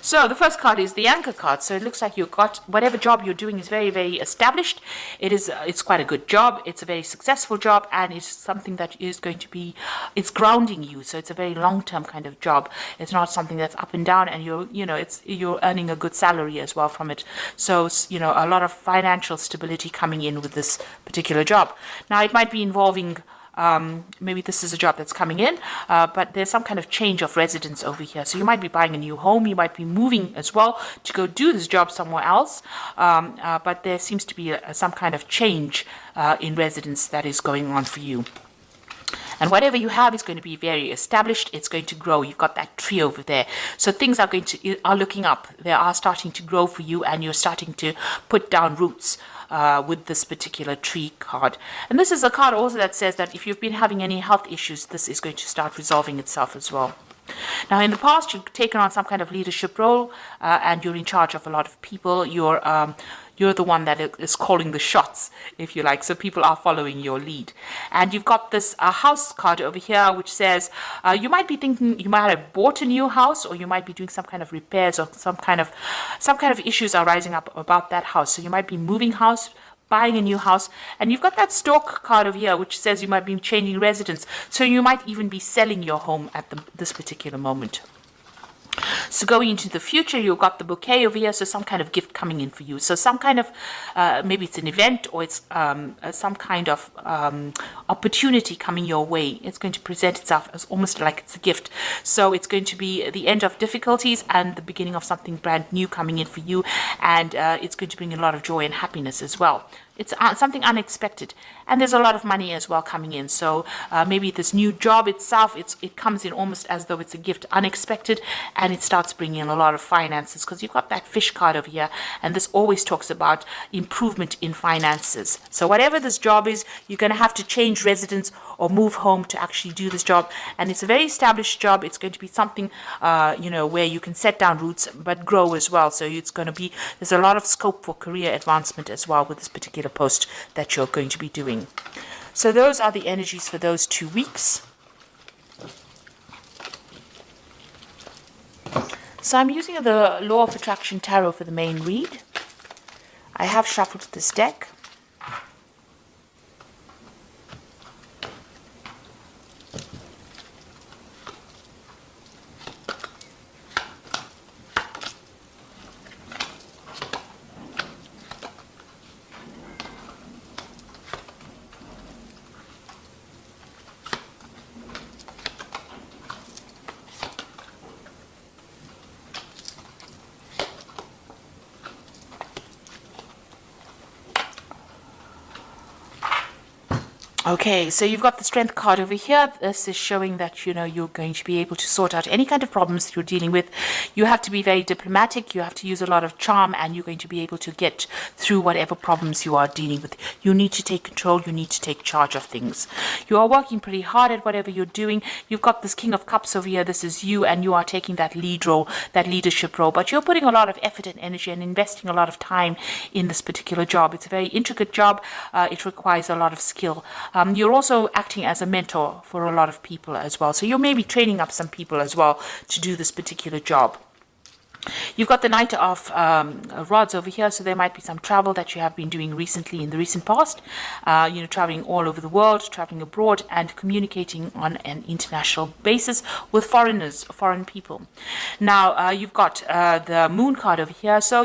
So the first card is the anchor card. So it looks like you've got whatever job you're doing is very, very established. It's quite a good job. It's a very successful job, and it's something that is going to be, it's grounding you. So it's a very long-term kind of job. It's not something that's up and down, and you're earning a good salary as well from it. So a lot of financial stability coming in with this particular job. Now it might be involving maybe this is a job that's coming in, but there's some kind of change of residence over here. So you might be buying a new home, you might be moving as well to go do this job somewhere else, but there seems to be some kind of change in residence that is going on for you. And whatever you have is going to be very established. It's going to grow. You've got that tree over there. So things are looking up. They are starting to grow for you, and you're starting to put down roots with this particular tree card. And this is a card also that says that if you've been having any health issues, this is going to start resolving itself as well. Now, in the past, you've taken on some kind of leadership role, and you're in charge of a lot of people. You're the one that is calling the shots, if you like. So people are following your lead. And you've got this house card over here, which says you might be thinking you might have bought a new house, or you might be doing some kind of repairs, or some kind of issues are rising up about that house. So you might be moving house, buying a new house, and you've got that stork card over here, which says you might be changing residence. So you might even be selling your home at this particular moment. So going into the future, you've got the bouquet over here, so some kind of gift coming in for you. So some kind of, maybe it's an event, or it's some kind of opportunity coming your way. It's going to present itself as almost like it's a gift. So it's going to be the end of difficulties and the beginning of something brand new coming in for you. And it's going to bring a lot of joy and happiness as well. It's something unexpected, and there's a lot of money as well coming in. So maybe this new job itself, it comes in almost as though it's a gift, unexpected, and it starts bringing in a lot of finances, because you've got that fish card over here, and this always talks about improvement in finances. So whatever this job is, you're going to have to change residence or move home to actually do this job, and it's a very established job. It's going to be something where you can set down roots but grow as well. So there's a lot of scope for career advancement as well with this particular post that you're going to be doing. So those are the energies for those 2 weeks. So I'm using the Law of Attraction Tarot for the main read. I have shuffled this deck. Okay, so you've got the Strength card over here. This is showing that, you're going to be able to sort out any kind of problems that you're dealing with. You have to be very diplomatic. You have to use a lot of charm, and you're going to be able to get through whatever problems you are dealing with. You need to take control. You need to take charge of things. You are working pretty hard at whatever you're doing. You've got this King of Cups over here. This is you, and you are taking that lead role, that leadership role. But you're putting a lot of effort and energy and investing a lot of time in this particular job. It's a very intricate job. It requires a lot of skill. You're also acting as a mentor for a lot of people as well. So you're maybe training up some people as well to do this particular job. You've got the Knight of Rods over here, so there might be some travel that you have been doing recently in the recent past. Traveling all over the world, traveling abroad, and communicating on an international basis with foreign people. Now, you've got the Moon card over here. So,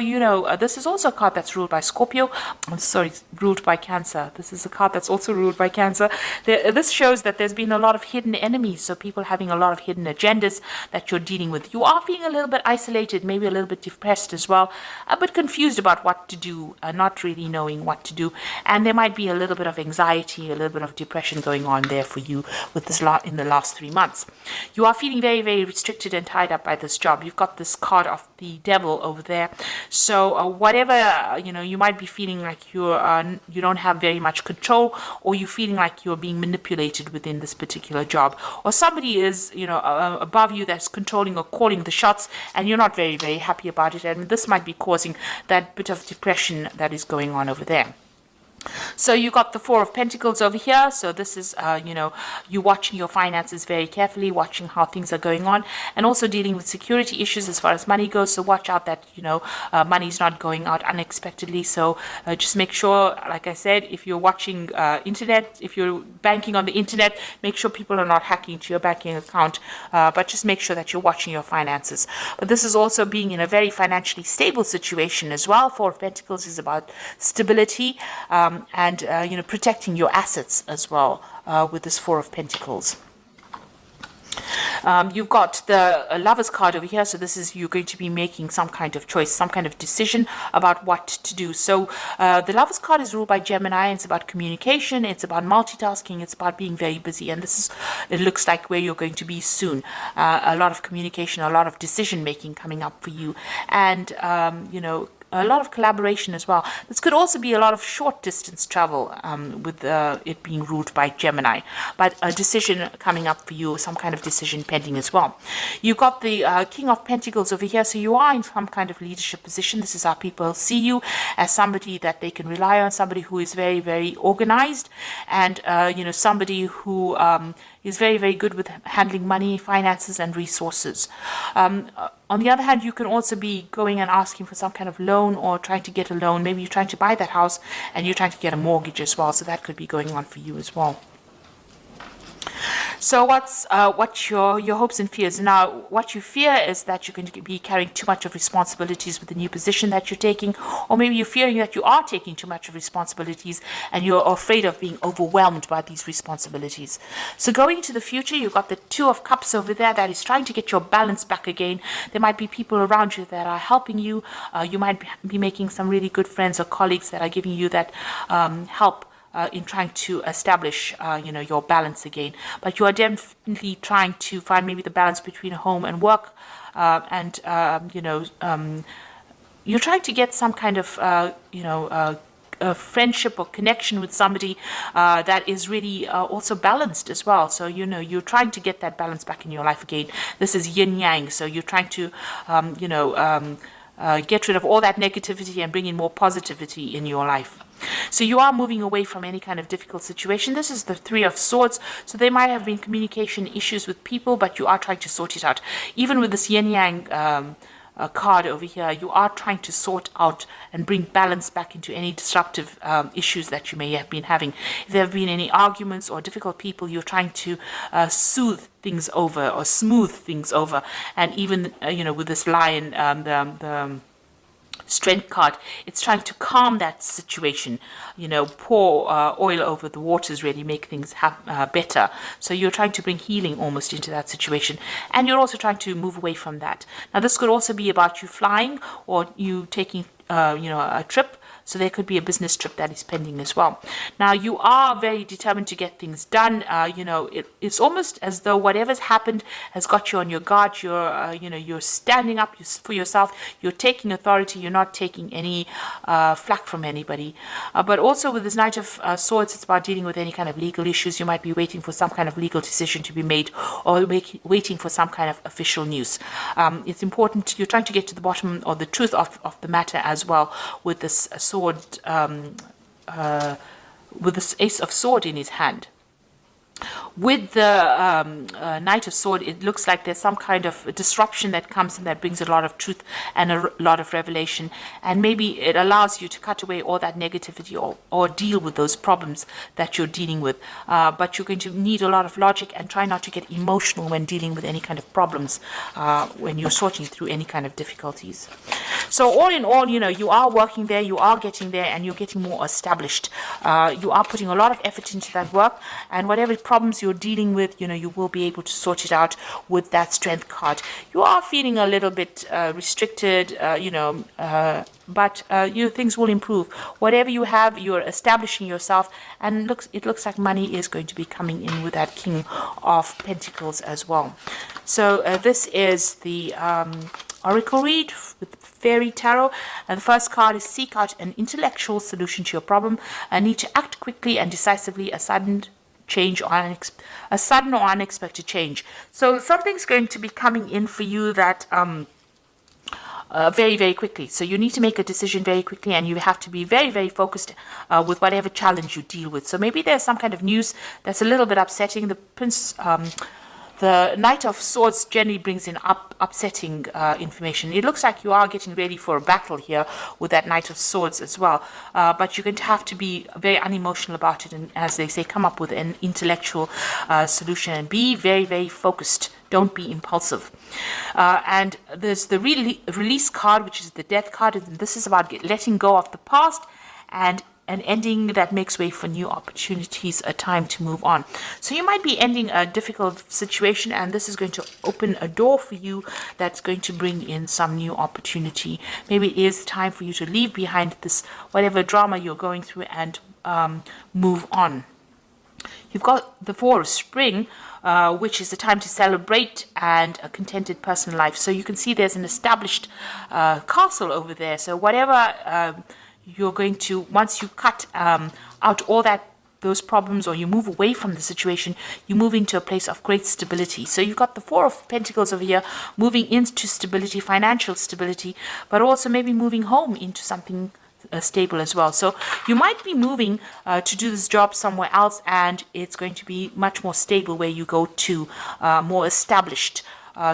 this is also a card that's ruled by Scorpio. I'm sorry, ruled by Cancer. This is a card that's also ruled by Cancer. This shows that there's been a lot of hidden enemies, so people having a lot of hidden agendas that you're dealing with. You are feeling a little bit isolated, maybe a little bit depressed as well, a bit confused about what to do, not really knowing what to do, and there might be a little bit of anxiety, a little bit of depression going on there for you with this in the last 3 months. You are feeling very, very restricted and tied up by this job. You've got this card of the Devil over there, so whatever you might be feeling like you don't have very much control, or you're feeling like you're being manipulated within this particular job, or somebody is above you that's controlling or calling the shots, and you're not very, very happy about it, and this might be causing that bit of depression that is going on over there. So you got the Four of Pentacles over here. So this is, you watching your finances very carefully, watching how things are going on, and also dealing with security issues as far as money goes. So watch out that, money's not going out unexpectedly. So just make sure, like I said, if you're watching internet, if you're banking on the internet, make sure people are not hacking into your banking account, but just make sure that you're watching your finances. But this is also being in a very financially stable situation as well. Four of Pentacles is about stability, and protecting your assets as well, with this Four of Pentacles. You've got the Lover's card over here. So this is, you're going to be making some kind of choice, some kind of decision about what to do. So the Lover's card is ruled by Gemini. It's about communication. It's about multitasking. It's about being very busy. And this is, it looks like, where you're going to be soon. A lot of communication, a lot of decision making coming up for you. And, a lot of collaboration as well. This could also be a lot of short distance travel, with it being ruled by Gemini, but a decision coming up for you, some kind of decision pending as well. You've got the King of Pentacles over here, so you are in some kind of leadership position. This is how people see you, as somebody that they can rely on, somebody who is very, very organized, and somebody who is very, very good with handling money, finances, and resources. On the other hand, you can also be going and asking for some kind of loan, or trying to get a loan. Maybe you're trying to buy that house and you're trying to get a mortgage as well. So that could be going on for you as well. So what's your hopes and fears? Now, what you fear is that you're going to be carrying too much of responsibilities with the new position that you're taking, or maybe you're fearing that you are taking too much of responsibilities and you're afraid of being overwhelmed by these responsibilities. So going into the future, you've got the Two of Cups over there that is trying to get your balance back again. There might be people around you that are helping you. You might be making some really good friends or colleagues that are giving you that help in trying to establish, your balance again. But you are definitely trying to find maybe the balance between home and work, and you're trying to get some kind of, a friendship or connection with somebody that is really also balanced as well. So, you're trying to get that balance back in your life again. This is yin yang. So you're trying to, get rid of all that negativity and bring in more positivity in your life. So you are moving away from any kind of difficult situation. This is the Three of Swords. So there might have been communication issues with people, but you are trying to sort it out. Even with this yin yang card over here, you are trying to sort out and bring balance back into any disruptive issues that you may have been having. If there have been any arguments or difficult people, you're trying to soothe things over or smooth things over. And even with this Lion, the Strength card, it's trying to calm that situation, pour oil over the waters, really make things better. So you're trying to bring healing almost into that situation, and you're also trying to move away from that. Now this could also be about you flying, or you taking a trip. So there could be a business trip that is pending as well. Now you are very determined to get things done. It's almost as though whatever's happened has got you on your guard. You're standing up for yourself. You're taking authority. You're not taking any flack from anybody. But also with this Knight of Swords, it's about dealing with any kind of legal issues. You might be waiting for some kind of legal decision to be made, or waiting for some kind of official news. It's important. You're trying to get to the bottom or the truth of the matter as well with this sword, with this Ace of Sword in his hand. With the Knight of Sword, it looks like there's some kind of disruption that comes in that brings a lot of truth and a lot of revelation, and maybe it allows you to cut away all that negativity or deal with those problems that you're dealing with. But you're going to need a lot of logic, and try not to get emotional when dealing with any kind of problems, when you're sorting through any kind of difficulties. So all in all, you are working there, you are getting there, and you're getting more established. You are putting a lot of effort into that work, and whatever problems you're dealing with, you will be able to sort it out with that Strength card. You are feeling a little bit restricted, but things will improve. Whatever you have, you're establishing yourself, and it looks like money is going to be coming in with that King of Pentacles as well. So this is the Oracle read with Fairy Tarot, and the first card is seek out an intellectual solution to your problem and need to act quickly and decisively. A sudden or unexpected change. So something's going to be coming in for you that very, very quickly. So you need to make a decision very quickly, and you have to be very, very focused with whatever challenge you deal with. So maybe there's some kind of news that's a little bit upsetting. The Knight of Swords generally brings in upsetting information. It looks like you are getting ready for a battle here with that Knight of Swords as well. But you're going to have to be very unemotional about it, and as they say, come up with an intellectual solution and be very, very focused. Don't be impulsive. And there's the release card, which is the death card. And this is about letting go of the past and an ending that makes way for new opportunities, a time to move on. So you might be ending a difficult situation, and this is going to open a door for you that's going to bring in some new opportunity. Maybe it is time for you to leave behind this whatever drama you're going through and move on. You've got the Four of Spring, which is the time to celebrate and a contented personal life. So you can see there's an established castle over there. So whatever you're going to, once you cut out all those problems, or you move away from the situation, you move into a place of great stability. So you've got the Four of Pentacles over here, moving into stability, financial stability, but also maybe moving home into something stable as well. So you might be moving to do this job somewhere else, and it's going to be much more stable where you go to, more established,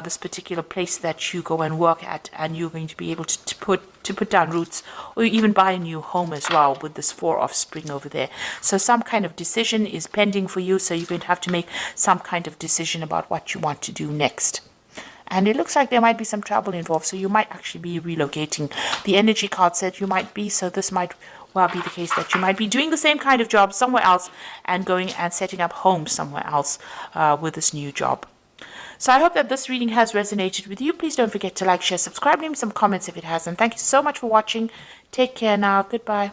this particular place that you go and work at, and you're going to be able to put down roots, or even buy a new home as well with this Four of Spring over there. So some kind of decision is pending for you, so you're going to have to make some kind of decision about what you want to do next. And it looks like there might be some travel involved, so you might actually be relocating. The energy card said you might be, so this might well be the case that you might be doing the same kind of job somewhere else and going and setting up home somewhere else with this new job. So I hope that this reading has resonated with you. Please don't forget to like, share, subscribe, leave me some comments if it has. And thank you so much for watching. Take care now. Goodbye.